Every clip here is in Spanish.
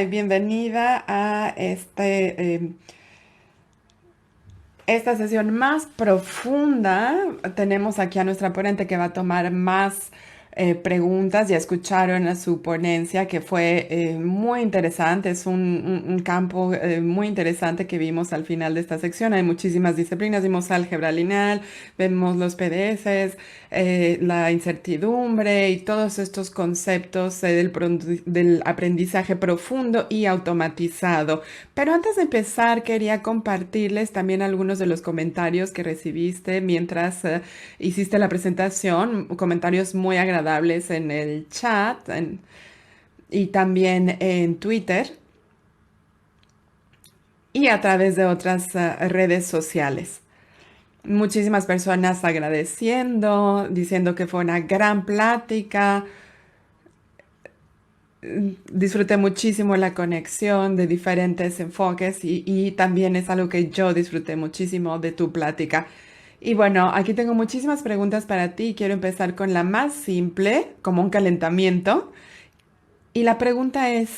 bienvenida a esta sesión más profunda. Tenemos aquí a nuestra ponente que va a tomar más preguntas. Ya escucharon a su ponencia que fue muy interesante. Es un campo muy interesante que vimos al final de esta sección. Hay muchísimas disciplinas. Vimos álgebra lineal, vemos los PDFs, la incertidumbre y todos estos conceptos del aprendizaje profundo y automatizado. Pero antes de empezar, quería compartirles también algunos de los comentarios que recibiste mientras hiciste la presentación, comentarios muy agradables en el chat y también en Twitter y a través de otras redes sociales. Muchísimas personas agradeciendo, diciendo que fue una gran plática. Disfruté muchísimo la conexión de diferentes enfoques y también es algo que yo disfruté muchísimo de tu plática. Y bueno, aquí tengo muchísimas preguntas para ti. Quiero empezar con la más simple, como un calentamiento. Y la pregunta es,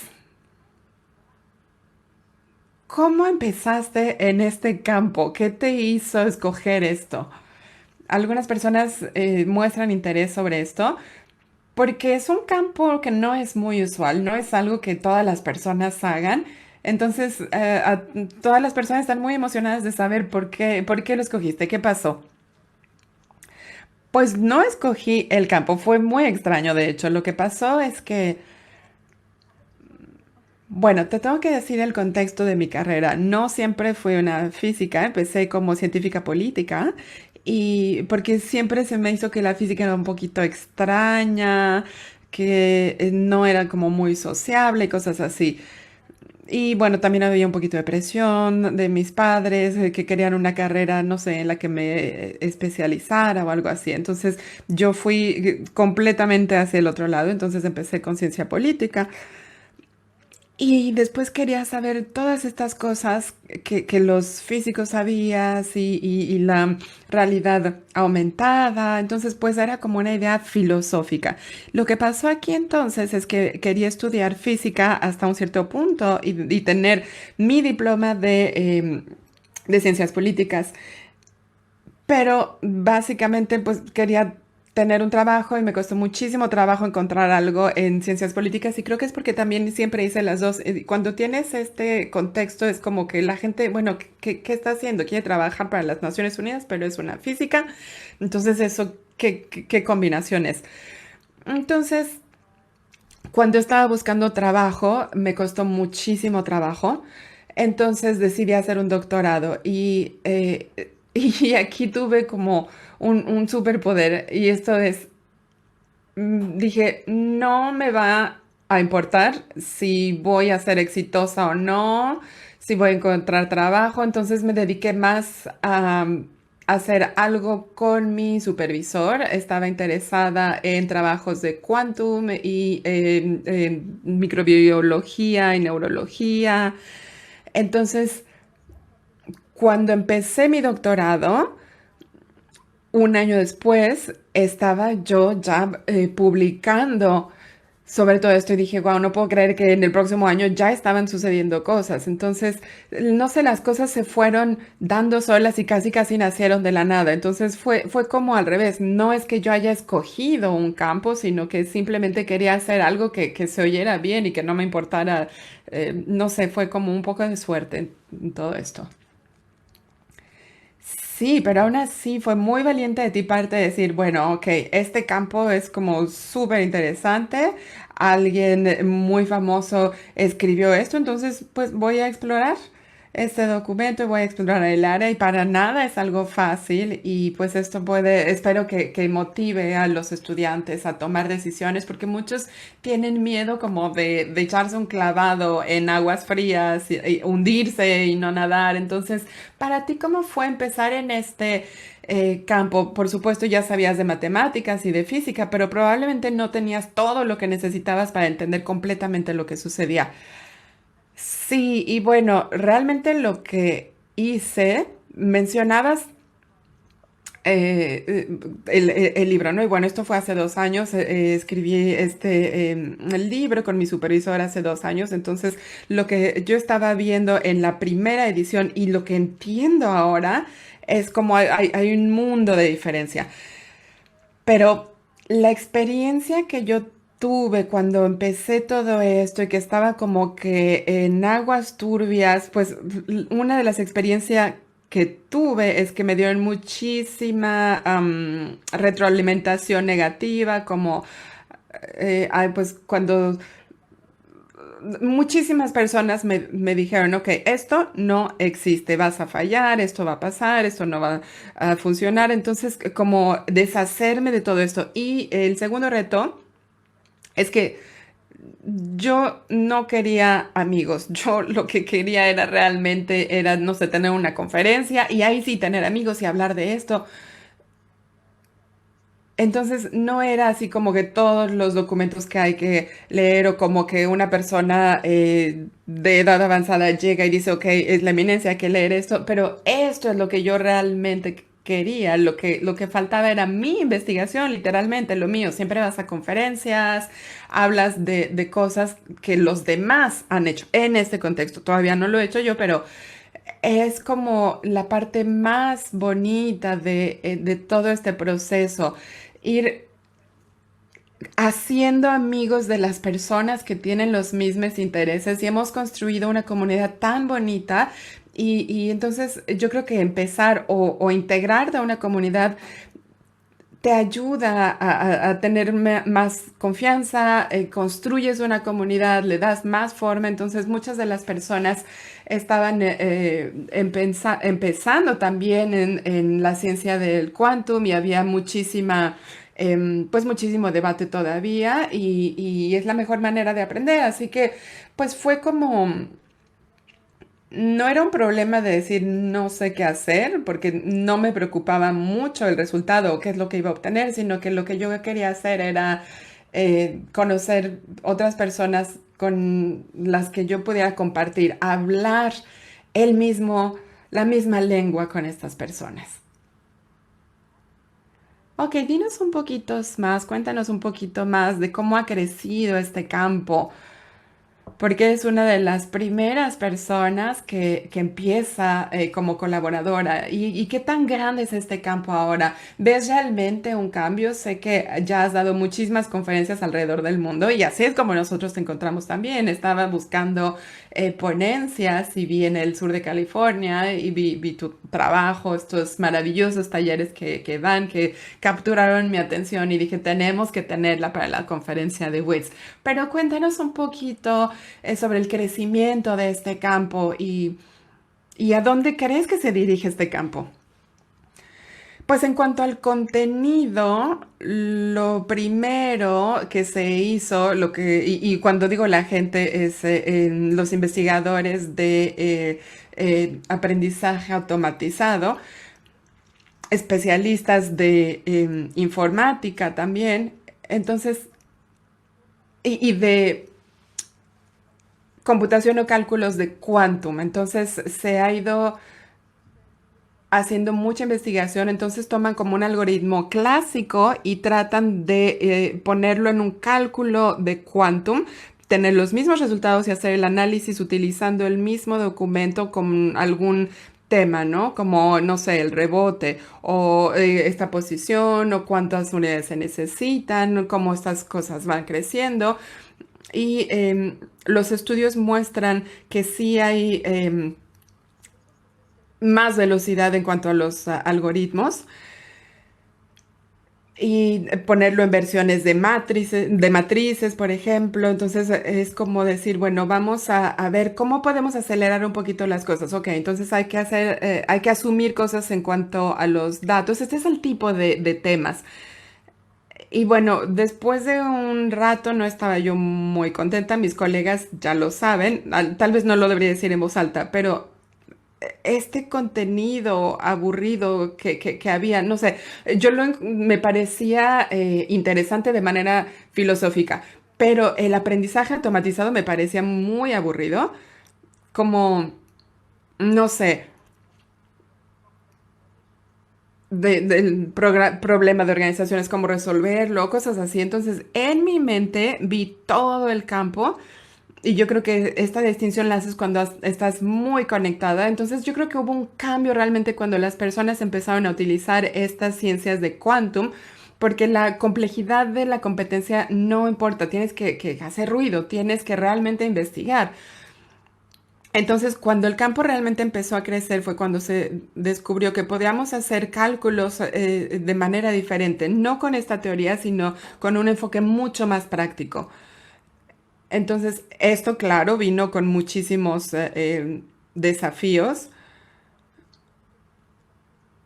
¿cómo empezaste en este campo? ¿Qué te hizo escoger esto? Algunas personas muestran interés sobre esto, porque es un campo que no es muy usual, no es algo que todas las personas hagan. Entonces, todas las personas están muy emocionadas de saber por qué lo escogiste, qué pasó. Pues no escogí el campo, fue muy extraño, de hecho. Lo que pasó es que, bueno, te tengo que decir el contexto de mi carrera. No siempre fui una física, empecé como científica política y porque siempre se me hizo que la física era un poquito extraña, que no era como muy sociable y cosas así. Y bueno, también había un poquito de presión de mis padres que querían una carrera, no sé, en la que me especializara o algo así. Entonces yo fui completamente hacia el otro lado, entonces empecé con ciencia política. Y después quería saber todas estas cosas que los físicos sabían y la realidad aumentada. Entonces, pues era como una idea filosófica. Lo que pasó aquí entonces es que quería estudiar física hasta un cierto punto y tener mi diploma de ciencias políticas. Pero básicamente pues quería tener un trabajo y me costó muchísimo trabajo encontrar algo en ciencias políticas y creo que es porque también siempre hice las dos. Cuando tienes este contexto es como que la gente, bueno, ¿qué está haciendo? Quiere trabajar para las Naciones Unidas, pero es una física. Entonces eso, ¿qué combinación es? Entonces, cuando estaba buscando trabajo, me costó muchísimo trabajo. Entonces decidí hacer un doctorado y aquí tuve como un superpoder y esto es, dije, no me va a importar si voy a ser exitosa o no, si voy a encontrar trabajo. Entonces me dediqué más a hacer algo con mi supervisor. Estaba interesada en trabajos de quantum y en microbiología y neurología. Entonces, cuando empecé mi doctorado, un año después estaba yo ya publicando sobre todo esto y dije, wow, no puedo creer que en el próximo año ya estaban sucediendo cosas. Entonces, no sé, las cosas se fueron dando solas y casi casi nacieron de la nada. Entonces fue como al revés. No es que yo haya escogido un campo, sino que simplemente quería hacer algo que se oyera bien y que no me importara. No sé, fue como un poco de suerte en todo esto. Sí, pero aún así fue muy valiente de ti parte de decir, bueno, ok, este campo es como súper interesante, alguien muy famoso escribió esto, entonces pues voy a explorar este documento y voy a explorar el área y para nada es algo fácil y pues esto puede, espero que motive a los estudiantes a tomar decisiones porque muchos tienen miedo como de echarse un clavado en aguas frías y hundirse y no nadar, entonces... Para ti, ¿cómo fue empezar en este campo? Por supuesto, ya sabías de matemáticas y de física, pero probablemente no tenías todo lo que necesitabas para entender completamente lo que sucedía. Sí, y bueno, realmente lo que hice, mencionabas el libro, ¿no? Y bueno, esto fue hace 2 años, escribí el libro con mi supervisor hace 2 años, entonces lo que yo estaba viendo en la primera edición y lo que entiendo ahora es como hay un mundo de diferencia. Pero la experiencia que yo tuve cuando empecé todo esto y que estaba como que en aguas turbias, pues una de las experiencias que tuve es que me dieron muchísima retroalimentación negativa, como ay, pues cuando muchísimas personas me dijeron, ok, esto no existe, vas a fallar, esto va a pasar, esto no va a funcionar. Entonces, como deshacerme de todo esto. Y el segundo reto es que yo no quería amigos, yo lo que quería era realmente, era, no sé, tener una conferencia y ahí sí tener amigos y hablar de esto. Entonces no era así como que todos los documentos que hay que leer o como que una persona de edad avanzada llega y dice, ok, es la eminencia, hay que leer esto, pero esto es lo que yo realmente quería, lo que faltaba era mi investigación, literalmente, lo mío. Siempre vas a conferencias, hablas de cosas que los demás han hecho en este contexto. Todavía no lo he hecho yo, pero es como la parte más bonita de todo este proceso, ir haciendo amigos de las personas que tienen los mismos intereses y hemos construido una comunidad tan bonita y entonces yo creo que empezar o integrarte a una comunidad te ayuda a tener más confianza, construyes una comunidad, le das más forma. Entonces muchas de las personas estaban empezando también en la ciencia del quantum y había pues muchísimo debate todavía y es la mejor manera de aprender. Así que pues fue como no era un problema de decir no sé qué hacer, porque no me preocupaba mucho el resultado o qué es lo que iba a obtener, sino que lo que yo quería hacer era conocer otras personas con las que yo pudiera compartir, hablar el mismo, la misma lengua con estas personas. Ok, dinos un poquito más, cuéntanos un poquito más de cómo ha crecido este campo. Porque es una de las primeras personas que empieza como colaboradora. ¿Y qué tan grande es este campo ahora? ¿Ves realmente un cambio? Sé que ya has dado muchísimas conferencias alrededor del mundo y así es como nosotros te encontramos también. Estaba buscando ponencias y vi en el sur de California y vi tu trabajo, estos maravillosos talleres que dan, que capturaron mi atención y dije, tenemos que tenerla para la conferencia de WITS. Pero cuéntanos un poquito sobre el crecimiento de este campo y a dónde crees que se dirige este campo. Pues en cuanto al contenido, lo primero que se hizo, y cuando digo la gente, es los investigadores de aprendizaje automatizado, especialistas de informática también, entonces, y de computación o cálculos de quantum. Entonces se ha ido haciendo mucha investigación, entonces toman como un algoritmo clásico y tratan de ponerlo en un cálculo de quantum, tener los mismos resultados y hacer el análisis utilizando el mismo documento con algún tema, ¿no? Como, no sé, el rebote o esta posición o cuántas unidades se necesitan, cómo estas cosas van creciendo. Y los estudios muestran que sí hay más velocidad en cuanto a los algoritmos y ponerlo en versiones de matrices, por ejemplo. Entonces es como decir, bueno, vamos a ver cómo podemos acelerar un poquito las cosas. Ok, entonces hay que asumir cosas en cuanto a los datos. Este es el tipo de temas. Y bueno, después de un rato no estaba yo muy contenta, mis colegas ya lo saben, tal vez no lo debería decir en voz alta, pero este contenido aburrido que había, no sé, me parecía interesante de manera filosófica, pero el aprendizaje automatizado me parecía muy aburrido, como, no sé, del problema de organizaciones, cómo resolverlo, cosas así. Entonces, en mi mente vi todo el campo y yo creo que esta distinción la haces cuando estás muy conectada. Entonces, yo creo que hubo un cambio realmente cuando las personas empezaron a utilizar estas ciencias de quantum. Porque la complejidad de la competencia no importa, tienes que hacer ruido, tienes que realmente investigar. Entonces, cuando el campo realmente empezó a crecer fue cuando se descubrió que podíamos hacer cálculos de manera diferente, no con esta teoría, sino con un enfoque mucho más práctico. Entonces, esto, claro, vino con muchísimos desafíos.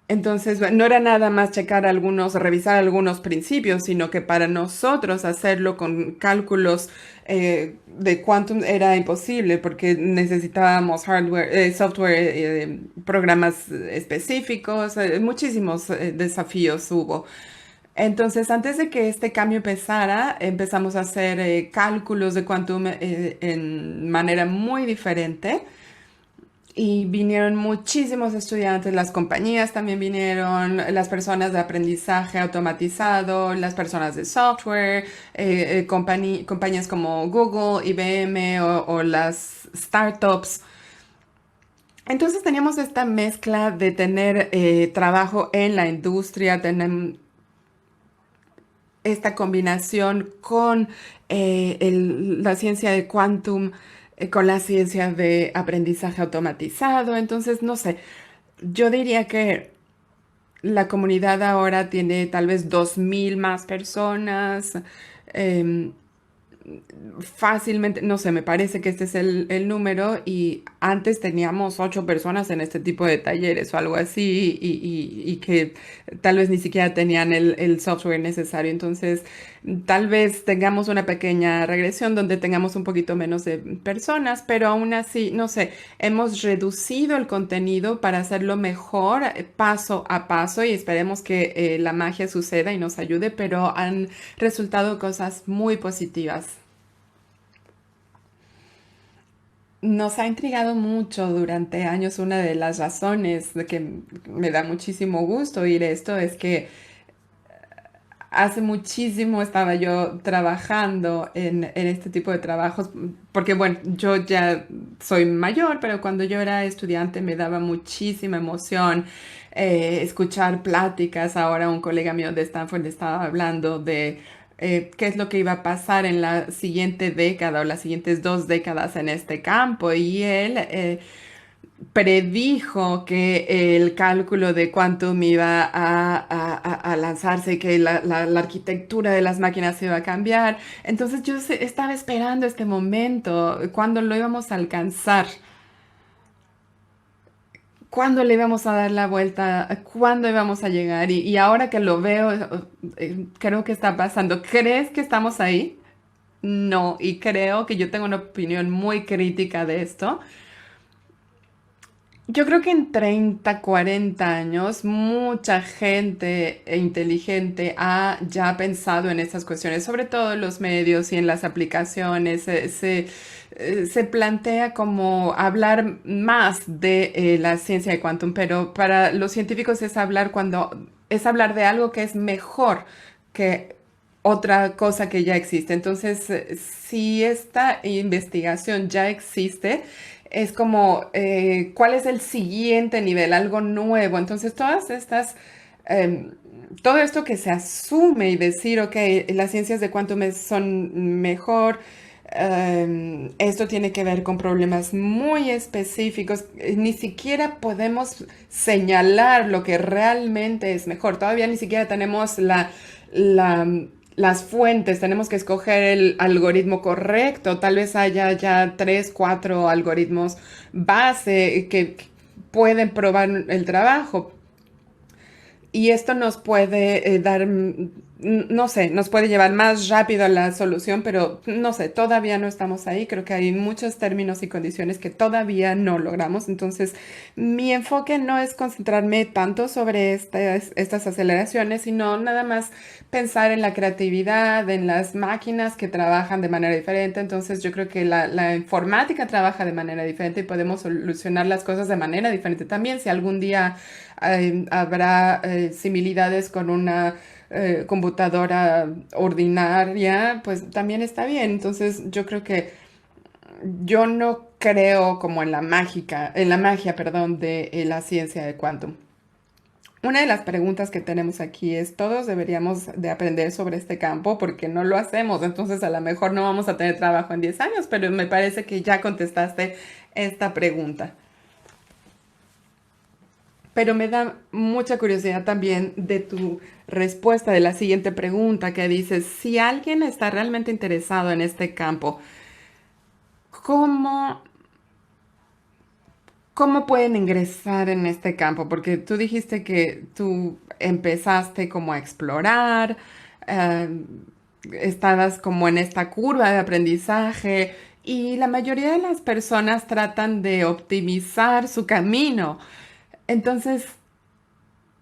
Entonces, no era nada más checar algunos, revisar algunos principios, sino que para nosotros hacerlo con cálculos de quantum era imposible porque necesitábamos hardware, software, programas específicos, muchísimos desafíos hubo. Entonces, antes de que este cambio empezara, empezamos a hacer cálculos de quantum en manera muy diferente. Y vinieron muchísimos estudiantes, las compañías también vinieron, las personas de aprendizaje automatizado, las personas de software, compañías como Google, IBM o las startups. Entonces teníamos esta mezcla de tener trabajo en la industria, tener esta combinación con la ciencia de quantum, con la ciencia de aprendizaje automatizado. Entonces, no sé, yo diría que la comunidad ahora tiene tal vez 2000 más personas. em, Fácilmente, no sé, me parece que este es el número y antes teníamos 8 personas en este tipo de talleres o algo así y que tal vez ni siquiera tenían el software necesario. Entonces, tal vez tengamos una pequeña regresión donde tengamos un poquito menos de personas, pero aún así, no sé, hemos reducido el contenido para hacerlo mejor paso a paso y esperemos que la magia suceda y nos ayude, pero han resultado cosas muy positivas. Nos ha intrigado mucho durante años. Una de las razones de que me da muchísimo gusto oír esto es que hace muchísimo estaba yo trabajando en este tipo de trabajos, porque bueno, yo ya soy mayor, pero cuando yo era estudiante me daba muchísima emoción escuchar pláticas. Ahora un colega mío de Stanford estaba hablando de qué es lo que iba a pasar en la siguiente década o las siguientes 2 décadas en este campo. Y él predijo que el cálculo de quantum iba a lanzarse y que la arquitectura de las máquinas iba a cambiar. Entonces yo estaba esperando este momento, cuándo lo íbamos a alcanzar, cuándo le íbamos a dar la vuelta, cuándo íbamos a llegar. Y ahora que lo veo, creo que está pasando. ¿Crees que estamos ahí? No, y creo que yo tengo una opinión muy crítica de esto. Yo creo que en 30, 40 años mucha gente inteligente ha ya pensado en estas cuestiones, sobre todo en los medios y en las aplicaciones. Se plantea como hablar más de la ciencia de quantum, pero para los científicos es hablar de algo que es mejor que otra cosa que ya existe. Entonces, si esta investigación ya existe, es como, ¿cuál es el siguiente nivel? Algo nuevo. Entonces, em, todo esto que se asume y decir, ok, las ciencias de quantum son mejor, esto tiene que ver con problemas muy específicos. Ni siquiera podemos señalar lo que realmente es mejor. Todavía ni siquiera tenemos la, las fuentes, tenemos que escoger el algoritmo correcto. Tal vez haya ya 3, 4 algoritmos base que pueden probar el trabajo. Y esto nos puede dar, no sé, nos puede llevar más rápido a la solución, pero no sé, todavía no estamos ahí. Creo que hay muchos términos y condiciones que todavía no logramos. Entonces, mi enfoque no es concentrarme tanto sobre estas aceleraciones, sino nada más pensar en la creatividad, en las máquinas que trabajan de manera diferente. Entonces, yo creo que la informática trabaja de manera diferente y podemos solucionar las cosas de manera diferente también. Si algún día habrá similitudes con una computadora ordinaria, pues también está bien. Entonces yo creo que yo no creo como en la magia, perdón, de la ciencia de quantum. Una de las preguntas que tenemos aquí es, ¿todos deberíamos de aprender sobre este campo? Porque no lo hacemos, entonces a lo mejor no vamos a tener trabajo en 10 años, pero me parece que ya contestaste esta pregunta. Pero me da mucha curiosidad también de tu respuesta de la siguiente pregunta que dice, si alguien está realmente interesado en este campo, ¿cómo ¿cómo pueden ingresar en este campo? Porque tú dijiste que tú empezaste como a explorar, eh, estabas como en esta curva de aprendizaje y la mayoría de las personas tratan de optimizar su camino. Entonces,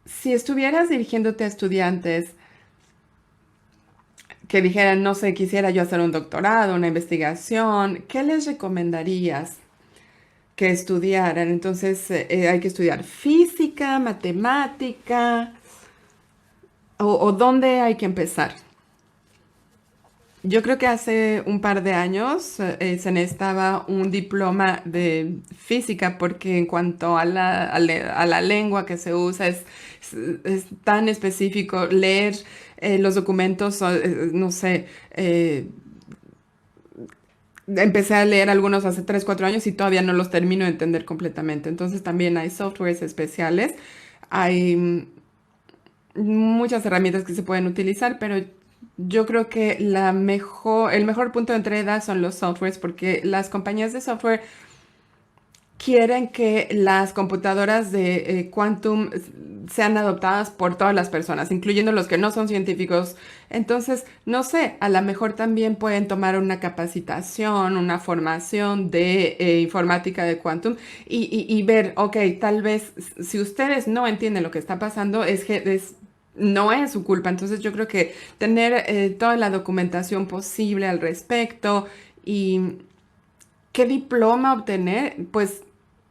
si estuvieras dirigiéndote a estudiantes que dijeran, no sé, quisiera yo hacer un doctorado, una investigación, ¿qué les recomendarías que estudiaran? Entonces, hay que estudiar física, matemática, o dónde hay que empezar. Yo creo que hace un par de años se necesitaba un diploma de física porque en cuanto a a la lengua que se usa es tan específico leer los documentos, no sé, empecé a leer algunos hace 3 4 años y todavía no los termino de entender completamente. Entonces también hay softwares especiales, hay muchas herramientas que se pueden utilizar, pero yo creo que el mejor punto de entrada son los softwares porque las compañías de software quieren que las computadoras de Quantum sean adoptadas por todas las personas, incluyendo los que no son científicos. Entonces, no sé, a lo mejor también pueden tomar una capacitación, una formación de informática de Quantum y ver, ok, tal vez si ustedes no entienden lo que está pasando, no es su culpa. Entonces, yo creo que tener toda la documentación posible al respecto y qué diploma obtener, pues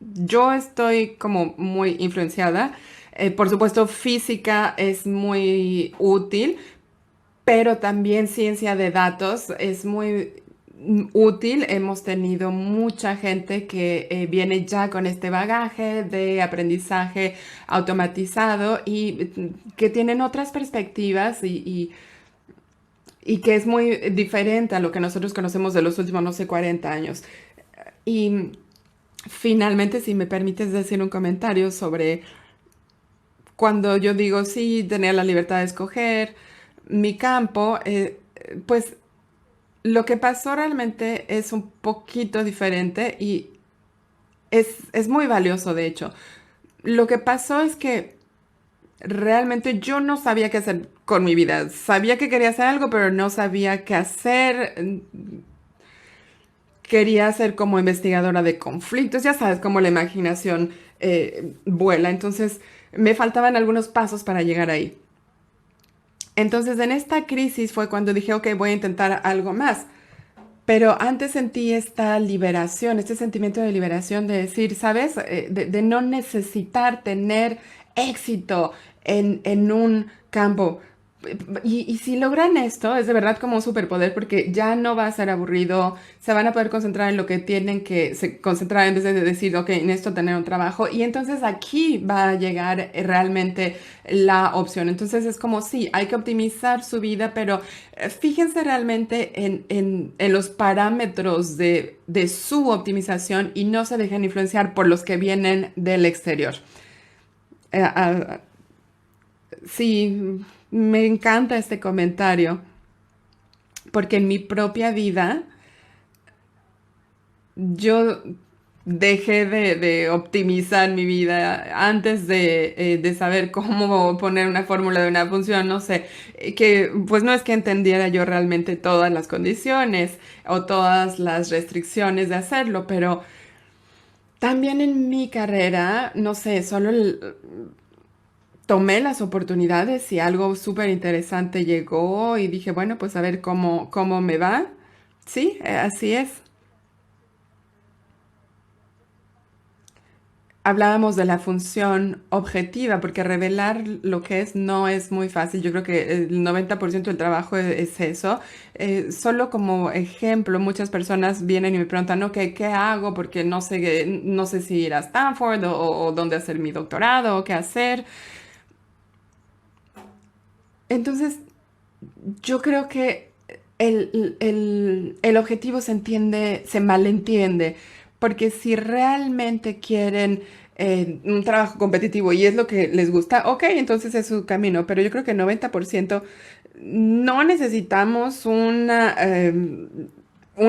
yo estoy como muy influenciada. Por supuesto, física es muy útil, pero también ciencia de datos es muy útil. Hemos tenido mucha gente que viene ya con este bagaje de aprendizaje automatizado y que tienen otras perspectivas y que es muy diferente a lo que nosotros conocemos de los últimos, no sé, 40 años. Y finalmente, si me permites decir un comentario sobre cuando yo digo sí, tener la libertad de escoger mi campo, pues lo que pasó realmente es un poquito diferente y es muy valioso, de hecho. Lo que pasó es que realmente yo no sabía qué hacer con mi vida. Sabía que quería hacer algo, pero no sabía qué hacer. Quería ser como investigadora de conflictos, ya sabes, cómo la imaginación vuela. Entonces, me faltaban algunos pasos para llegar ahí. Entonces, en esta crisis fue cuando dije, ok, voy a intentar algo más. Pero antes sentí esta liberación, este sentimiento de liberación de decir, ¿sabes? De no necesitar tener éxito en un campo. Y si logran esto, es de verdad como un superpoder porque ya no va a ser aburrido, se van a poder concentrar en lo que tienen que se concentrar en vez de decir, ok, necesito tener un trabajo. Y entonces aquí va a llegar realmente la opción. Entonces es como, sí, hay que optimizar su vida, pero fíjense realmente en los parámetros de su optimización y no se dejen influenciar por los que vienen del exterior. Eh, ah, sí, me encanta este comentario porque en mi propia vida yo dejé de optimizar mi vida antes de saber cómo poner una fórmula de una función, no sé, que pues no es que entendiera yo realmente todas las condiciones o todas las restricciones de hacerlo, pero también en mi carrera, no sé, tomé las oportunidades y algo súper interesante llegó y dije, bueno, pues a ver cómo me va. Sí, así es. hablábamos de la función objetiva, porque revelar lo que es no es muy fácil. Yo creo que el 90% del trabajo es eso. Solo como ejemplo, muchas personas vienen y me preguntan, ok, ¿qué hago? Porque no sé si ir a Stanford o dónde hacer mi doctorado o qué hacer. Entonces, yo creo que el objetivo se entiende, se malentiende, porque si realmente quieren un trabajo competitivo y es lo que les gusta, ok, entonces es su camino, pero yo creo que el 90% no necesitamos un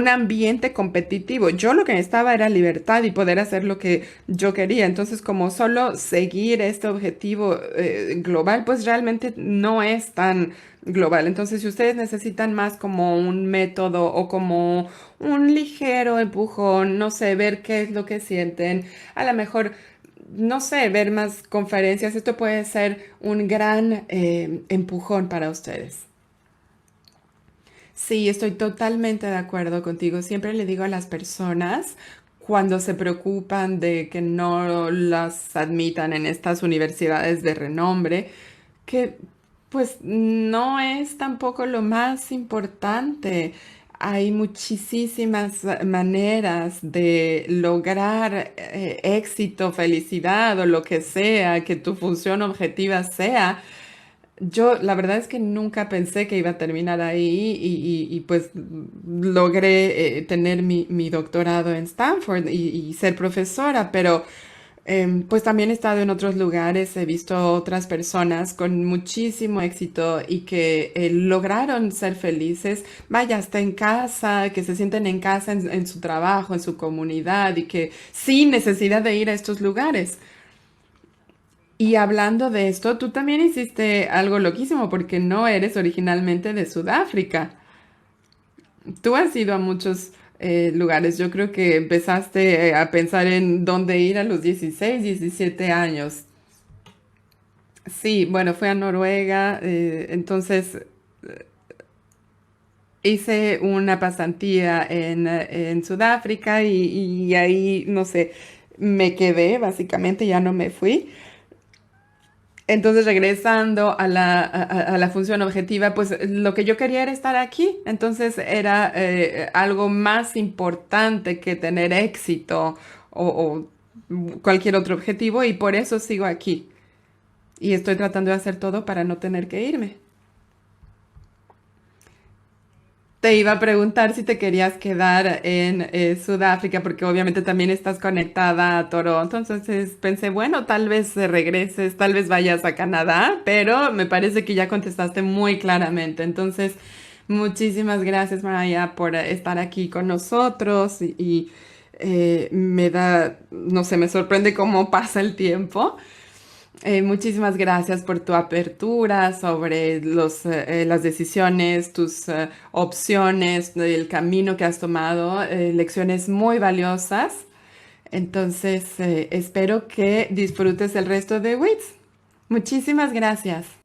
ambiente competitivo. Yo lo que necesitaba era libertad y poder hacer lo que yo quería. Entonces, como solo seguir este objetivo global, pues realmente no es tan global. Entonces, si ustedes necesitan más como un método o como un ligero empujón, no sé, ver qué es lo que sienten, a lo mejor, no sé, ver más conferencias, esto puede ser un gran empujón para ustedes. Sí, estoy totalmente de acuerdo contigo. Siempre le digo a las personas cuando se preocupan de que no las admitan en estas universidades de renombre, que pues no es tampoco lo más importante. Hay muchísimas maneras de lograr éxito, felicidad o lo que sea, que tu función objetiva sea. Yo la verdad es que nunca pensé que iba a terminar ahí pues logré tener mi doctorado en Stanford y ser profesora, pero pues también he estado en otros lugares, he visto otras personas con muchísimo éxito y que lograron ser felices, vaya, hasta en casa, que se sienten en casa, en su trabajo, en su comunidad y que sin necesidad de ir a estos lugares. Y hablando de esto, tú también hiciste algo loquísimo porque no eres originalmente de Sudáfrica. Tú has ido a muchos lugares. Yo creo que empezaste a pensar en dónde ir a los 16, 17 años. Sí, bueno, fui a Noruega, entonces hice una pasantía en Sudáfrica y ahí, no sé, me quedé, básicamente ya no me fui. Entonces, regresando a a la función objetiva, pues lo que yo quería era estar aquí. Entonces, era algo más importante que tener éxito cualquier otro objetivo y por eso sigo aquí. Y estoy tratando de hacer todo para no tener que irme. Te iba a preguntar si te querías quedar en Sudáfrica, porque obviamente también estás conectada a Toronto. Entonces pensé, bueno, tal vez regreses, tal vez vayas a Canadá, pero me parece que ya contestaste muy claramente. Entonces, muchísimas gracias, Maraya, por estar aquí con nosotros me da, no sé, me sorprende cómo pasa el tiempo. Muchísimas gracias por tu apertura sobre las decisiones, tus opciones, el camino que has tomado, lecciones muy valiosas. Entonces, espero que disfrutes el resto de WITS. Muchísimas gracias.